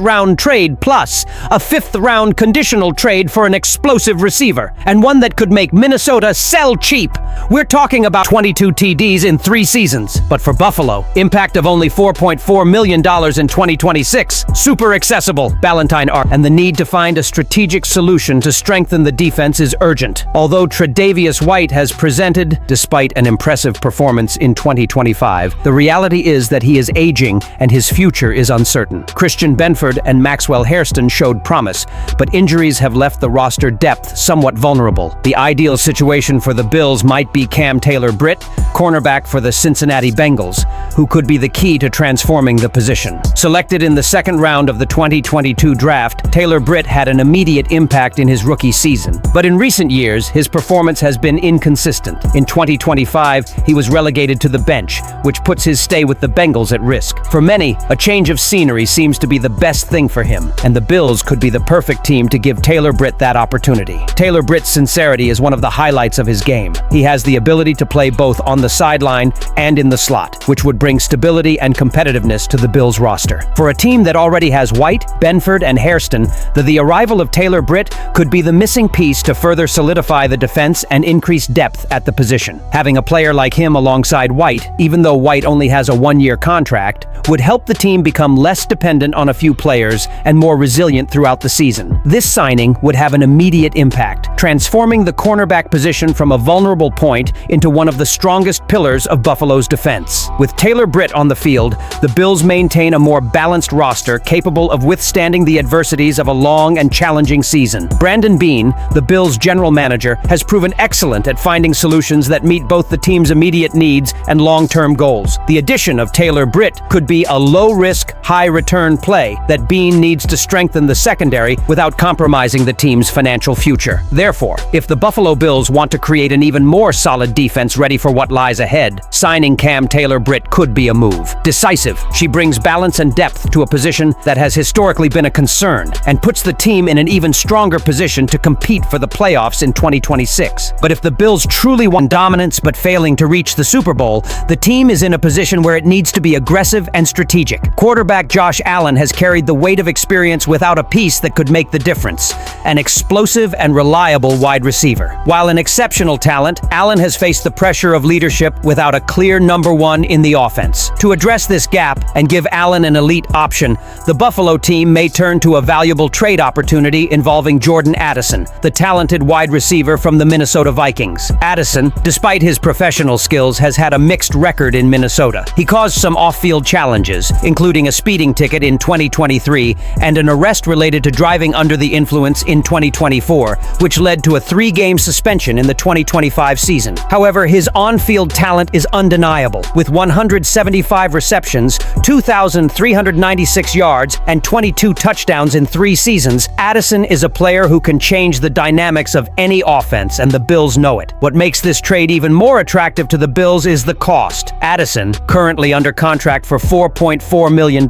round trade plus a 5th round conditional trade for an explosive receiver, and one that could make Minnesota sell cheap. We're talking about 22 TDs in 3 seasons. But for Buffalo, impact of only $4.4 million in 2026. Super accessible, Ballantyne Art, and the need to find a strategic solution to strengthen the defense is urgent. Although Tre'Davious White has presented, despite an impressive performance in 2025, the reality is that he is aging and his future is uncertain. Christian Benford and Maxwell Hairston showed promise, but injuries have left the roster depth somewhat vulnerable. The ideal situation for the Bills might be Cam Taylor-Britt, cornerback for the Cincinnati Bengals, who could be the key to transforming the position. Selected in the 2nd round of the 2022 draft, Taylor-Britt had an immediate impact in his rookie season. But in recent years, his performance has been inconsistent. In 2025, he was relegated to the bench, which puts his stay with the Bengals at risk. For many, a change of scenery seems to be the best thing for him, and the Bills could be the perfect team to give Taylor-Britt that opportunity. Taylor-Britt's sincerity is one of the highlights of his game. He has the ability to play both on the sideline and in the slot, which would bring stability and competitiveness to the Bills roster. For a team that already has White, Benford, and Hairston, the arrival of Taylor-Britt could be the missing piece to further solidify the defense and increase depth at the position. Having a player like him alongside White, even though White only has a 1-year contract, would help the team become less dependent on a few players and more resilient throughout the season. This signing would have an immediate impact, transforming the cornerback position from a vulnerable point into one of the strongest pillars of Buffalo's defense. With Taylor-Britt on the field, the Bills maintain a more balanced roster capable of withstanding the adversities of a long and challenging season. Brandon Beane, the Bills' general manager, has proven excellent at finding solutions that meet both the team's immediate needs and long-term goals. The addition of Taylor-Britt could be a low-risk, high-return play that Beane needs to strengthen the secondary without compromising the team's financial future. Therefore, if the Buffalo Bills want to create an even more solid defense ready for what lies ahead, signing Cam Taylor-Britt could be a move. Decisive, she brings balance and depth to a position that has historically been a concern and puts the team in an even stronger position to compete for the playoffs in 2026. But if the Bills truly want dominance but failing to reach the Super Bowl, the team is in a position where it needs to be aggressive and strategic. Quarterback Josh Allen has carried the weight of experience without a piece that could make the difference: an explosive and reliable wide receiver. While an exceptional talent, Allen has faced the pressure of leadership without a clear number 1 in the offense. To address this gap and give Allen an elite option, the Buffalo team may turn to a valuable trade opportunity involving Jordan Addison, the talented wide receiver from the Minnesota Vikings. Addison, despite his professional skills, has had a mixed record in Minnesota. He caused some off-field challenges, including a speeding ticket in 2023 and an arrest related to driving under the influence in 2024, which led to a 3-game suspension in the 2025 season. However, his on-field talent is undeniable. With 175 receptions, 2,396 yards, and 22 touchdowns in 3 seasons, Addison is a player who can change the dynamics of any offense, and the Bills know it. What makes this trade even more attractive to the Bills is the cost. Addison, currently under contract for $4.4 million,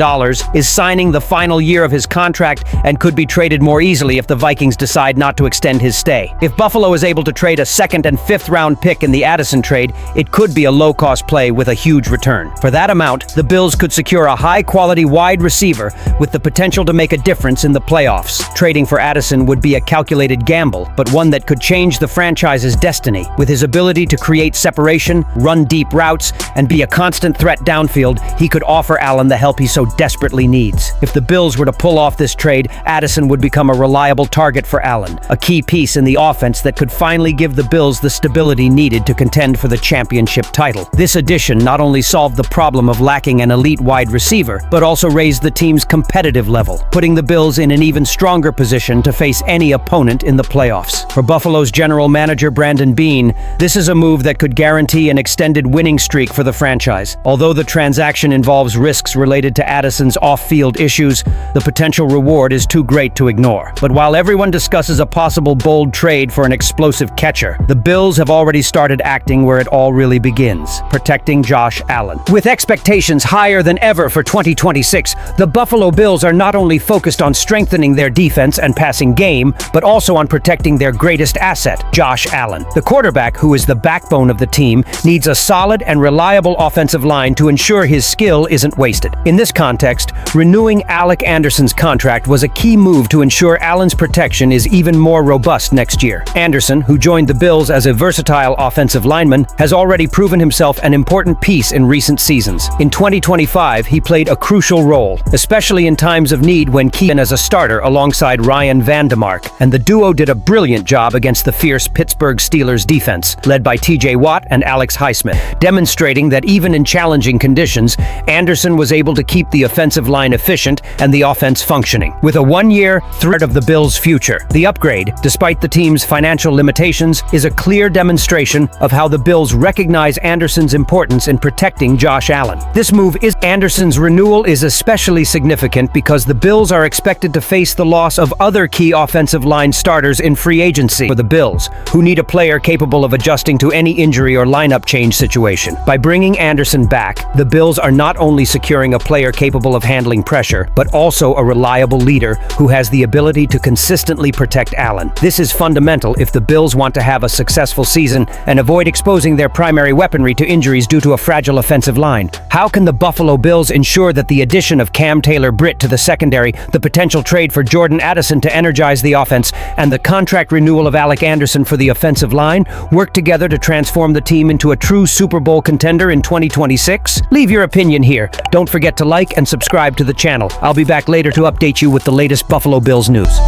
is signing the final year of his contract and could be traded more easily if the Vikings decide not to extend his stay. If Buffalo is able to trade a 2nd and 5th round pick in the Addison trade, it could be a low-cost play with a huge return. For that amount, the Bills could secure a high-quality wide receiver with the potential to make a difference in the playoffs. Trading for Addison would be a calculated gamble, but one that could change the franchise's destiny. With his ability to create separation, run deep routes, and be a constant threat downfield, he could offer Allen the help he so desperately needs. If the Bills were to pull off this trade, Addison would become a reliable target for Allen, a key piece in the offense that could finally give the Bills the stability needed to contend for the championship title. This addition not only solved the problem of lacking an elite wide receiver, but also raised the team's competitive level, putting the Bills in an even stronger position to face any opponent in the playoffs. For Buffalo's general manager Brandon Beane, this is a move that could guarantee an extended winning streak for the franchise. Although the transaction involves risks related to Addison's off-field issues, the potential reward is too great to ignore. But while everyone discusses a possible bold trade for an explosive catcher, the Bills have already started acting where it all really begins: protecting Josh Allen. With expectations higher than ever for 2026, the Buffalo Bills are not only focused on strengthening their defense and passing game, but also on protecting their greatest asset, Josh Allen. The quarterback, who is the backbone of the team, needs a solid and reliable offensive line to ensure his skill isn't wasted. In this context, renewing Alec Anderson's contract was a key move to ensure Allen's protection is even more robust next year. Anderson, who joined the Bills as a versatile offensive lineman, has already proven himself an important piece in recent seasons. In 2025, he played a crucial role, especially in times of need when key as a starter alongside Ryan Van DeMark, and the duo did a brilliant job against the fierce Pittsburgh Steelers defense, led by TJ Watt and Alex Highsmith, demonstrating that even in challenging conditions, Anderson was able to keep the offensive line efficient and the offense functioning. With a one-year threat of the Bills' future, the upgrade, despite the team's financial limitations, is a clear demonstration of how the Bills recognize Anderson's importance in protecting Josh Allen. This move is Anderson's renewal is especially significant because the Bills are expected to face the loss of other key offensive line starters in free agency for the Bills, who need a player capable of adjusting to any injury or lineup change situation. By bringing Anderson back, the Bills are not only securing a player capable of handling pressure, but also a reliable leader who has the ability to consistently protect Allen. This is fundamental if the Bills want to have a successful season and avoid exposing their primary weaponry to injuries due to a fragile offensive line. How can the Buffalo Bills ensure that the addition of Cam Taylor-Britt to the secondary, the potential trade for Jordan Addison to energize the offense, and the contract renewal of Alec Anderson for the offensive line work together to transform the team into a true Super Bowl contender in 2026? Leave your opinion here. Don't forget to like and subscribe to the channel. I'll be back later to update you with the latest Buffalo Bills news.